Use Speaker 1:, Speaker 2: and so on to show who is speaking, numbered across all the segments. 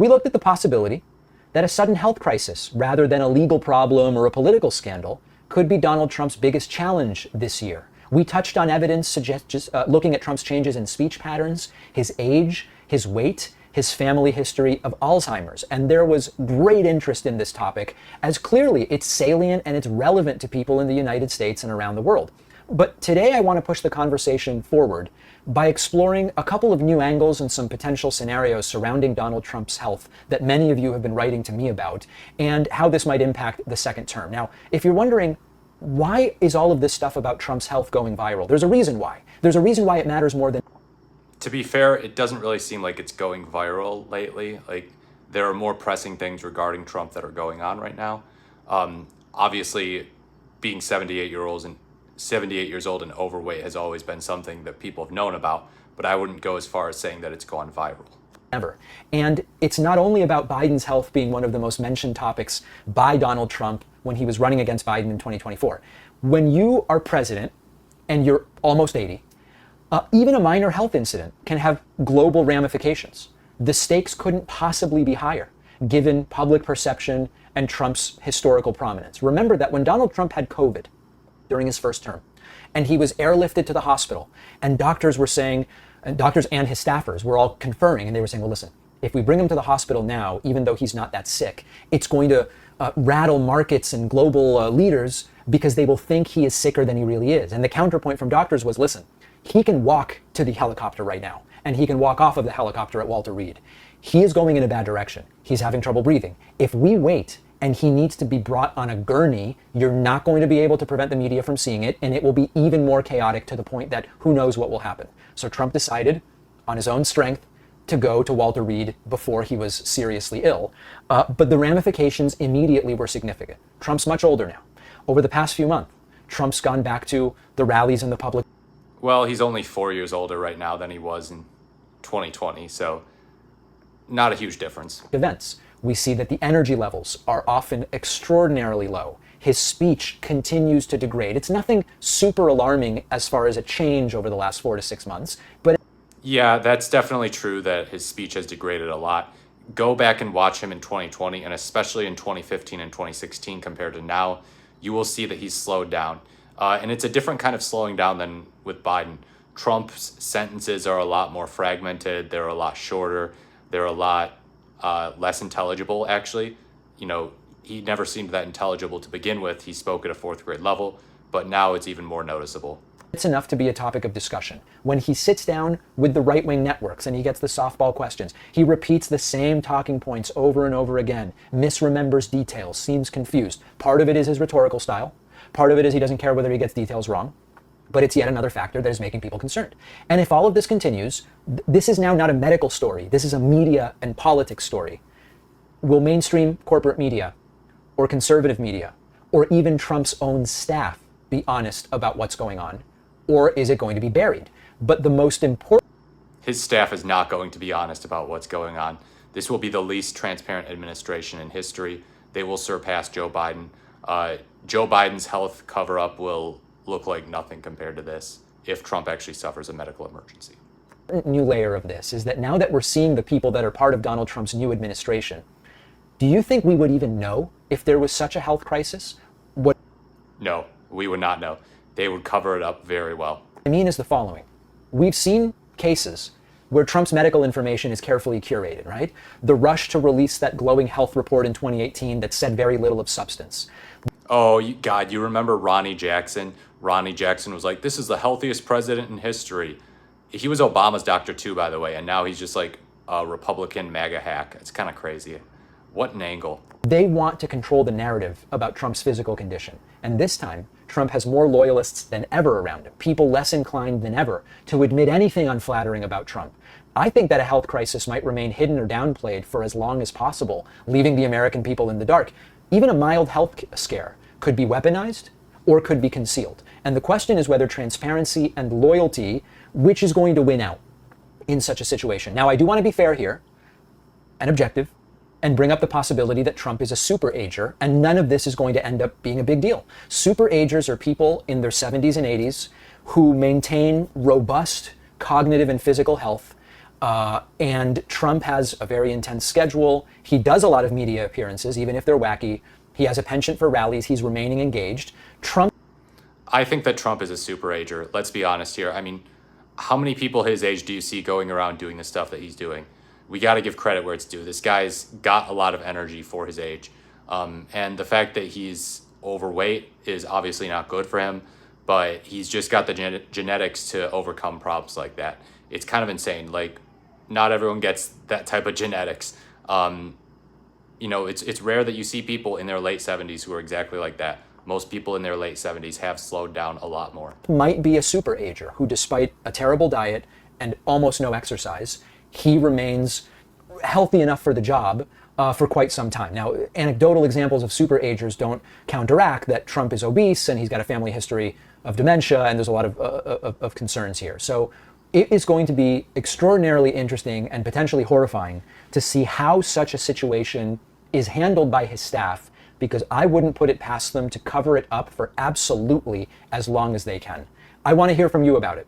Speaker 1: We looked at the possibility that a sudden health crisis, rather than a legal problem or a political scandal, could be Donald Trump's biggest challenge this year. We touched on evidence looking at Trump's changes in speech patterns, his age, his weight, his family history of Alzheimer's. And there was great interest in this topic, as clearly it's salient and it's relevant to people in the United States and around the world. But today I want to push the conversation forward by exploring a couple of new angles and some potential scenarios surrounding Donald Trump's health that many of you have been writing to me about, and how this might impact the second term. Now, if you're wondering, why is all of this stuff about Trump's health going viral? There's a reason why. There's a reason why it matters more than...
Speaker 2: To be fair, it doesn't really seem like it's going viral lately. Like, there are more pressing things regarding Trump that are going on right now. Obviously, being 78 years old and overweight has always been something that people have known about, but I wouldn't go as far as saying that it's gone viral.
Speaker 1: Ever. And it's not only about Biden's health being one of the most mentioned topics by Donald Trump when he was running against Biden in 2024. When you are president and you're almost 80, even a minor health incident can have global ramifications. The stakes couldn't possibly be higher, given public perception and Trump's historical prominence. Remember that when Donald Trump had COVID during his first term, and he was airlifted to the hospital, and doctors were saying, and doctors and his staffers were all conferring, and they were saying, well, listen, if we bring him to the hospital now, even though he's not that sick, it's going to rattle markets and global leaders because they will think he is sicker than he really is. And the counterpoint from doctors was, listen, he can walk to the helicopter right now, and he can walk off of the helicopter at Walter Reed. He is going in a bad direction. He's having trouble breathing. If we wait and he needs to be brought on a gurney, you're not going to be able to prevent the media from seeing it, and it will be even more chaotic to the point that who knows what will happen. So Trump decided, on his own strength, to go to Walter Reed before he was seriously ill. But the ramifications immediately were significant. Trump's much older now. Over the past few months, Trump's gone back to the rallies and the public.
Speaker 2: Well, he's only 4 years older right now than he was in 2020, so not a huge difference.
Speaker 1: Events. We see that the energy levels are often extraordinarily low. His speech continues to degrade. It's nothing super alarming as far as a change over the last 4 to 6 months, but...
Speaker 2: Yeah, that's definitely true that his speech has degraded a lot. Go back and watch him in 2020, and especially in 2015 and 2016 compared to now, you will see that he's slowed down. And it's a different kind of slowing down than with Biden. Trump's sentences are a lot more fragmented. They're a lot shorter. They're a lot less intelligible, actually. You know, he never seemed that intelligible to begin with. He spoke at a fourth grade level, but now it's even more noticeable.
Speaker 1: It's enough to be a topic of discussion. When he sits down with the right-wing networks and he gets the softball questions, he repeats the same talking points over and over again, misremembers details, seems confused. Part of it is his rhetorical style. Part of it is he doesn't care whether he gets details wrong. But it's yet another factor that is making people concerned. And if all of this continues, this is now not a medical story. This is a media and politics story. Will mainstream corporate media or conservative media or even Trump's own staff be honest about what's going on? Or is it going to be buried? But the most important...
Speaker 2: His staff is not going to be honest about what's going on. This will be the least transparent administration in history. They will surpass Joe Biden. Joe Biden's health cover-up will look like nothing compared to this if Trump actually suffers a medical emergency.
Speaker 1: New layer of this is that now that we're seeing the people that are part of Donald Trump's new administration, do you think we would even know if there was such a health crisis?
Speaker 2: No, we would not know. They would cover it up very well.
Speaker 1: What I mean is the following. We've seen cases where Trump's medical information is carefully curated, right? The rush to release that glowing health report in 2018 that said very little of substance.
Speaker 2: Oh, God, you remember Ronnie Jackson? Ronnie Jackson was like, this is the healthiest president in history. He was Obama's doctor too, by the way, and now he's just like a Republican MAGA hack. It's kind of crazy. What an angle.
Speaker 1: They want to control the narrative about Trump's physical condition. And this time, Trump has more loyalists than ever around him, people less inclined than ever to admit anything unflattering about Trump. I think that a health crisis might remain hidden or downplayed for as long as possible, leaving the American people in the dark. Even a mild health scare could be weaponized or could be concealed. And the question is whether transparency and loyalty, which is going to win out in such a situation. Now, I do want to be fair here and objective and bring up the possibility that Trump is a super-ager, and none of this is going to end up being a big deal. Super-agers are people in their 70s and 80s who maintain robust cognitive and physical health And Trump has a very intense schedule. He does a lot of media appearances, even if they're wacky. He has a penchant for rallies. He's remaining engaged.
Speaker 2: I think that Trump is a super-ager. Let's be honest here. I mean, how many people his age do you see going around doing the stuff that he's doing? We got to give credit where it's due. This guy's got a lot of energy for his age. And the fact that he's overweight is obviously not good for him, but he's just got the genetics to overcome problems like that. It's kind of insane. Like, not everyone gets that type of genetics. You know, it's rare that you see people in their late 70s who are exactly like that. Most people in their late 70s have slowed down a lot more.
Speaker 1: Might be a super-ager who, despite a terrible diet and almost no exercise, he remains healthy enough for the job for quite some time. Now, anecdotal examples of super-agers don't counteract that Trump is obese and he's got a family history of dementia, and there's a lot of concerns here. So it is going to be extraordinarily interesting and potentially horrifying to see how such a situation is handled by his staff, because I wouldn't put it past them to cover it up for absolutely as long as they can. I want to hear from you about it.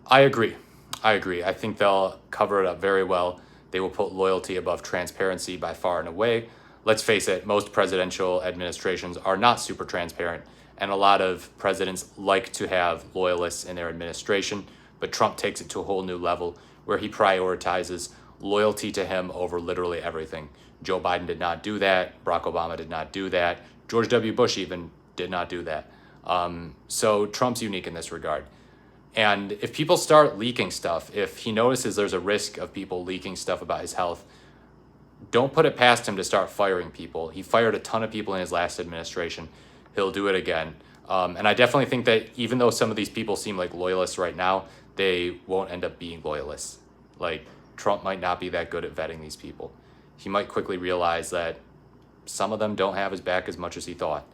Speaker 2: I agree. I think they'll cover it up very well. They will put loyalty above transparency by far and away. Let's face it, most presidential administrations are not super transparent, and a lot of presidents like to have loyalists in their administration, but Trump takes it to a whole new level where he prioritizes loyalty to him over literally everything. Joe Biden did not do that. Barack Obama did not do that. George W. Bush even did not do that. So Trump's unique in this regard. And if people start leaking stuff, if he notices there's a risk of people leaking stuff about his health, don't put it past him to start firing people. He fired a ton of people in his last administration. He'll do it again. And I definitely think that even though some of these people seem like loyalists right now, they won't end up being loyalists. Like, Trump might not be that good at vetting these people. He might quickly realize that some of them don't have his back as much as he thought.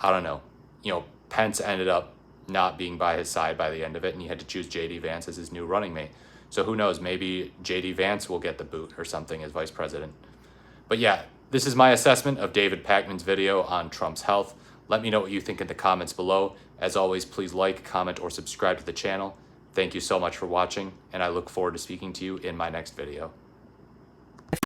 Speaker 2: I don't know. You know, Pence ended up not being by his side by the end of it, and he had to choose J.D. Vance as his new running mate. So who knows, maybe J.D. Vance will get the boot or something as vice president. But yeah, this is my assessment of David Pakman's video on Trump's health. Let me know what you think in the comments below. As always, please like, comment, or subscribe to the channel. Thank you so much for watching, and I look forward to speaking to you in my next video.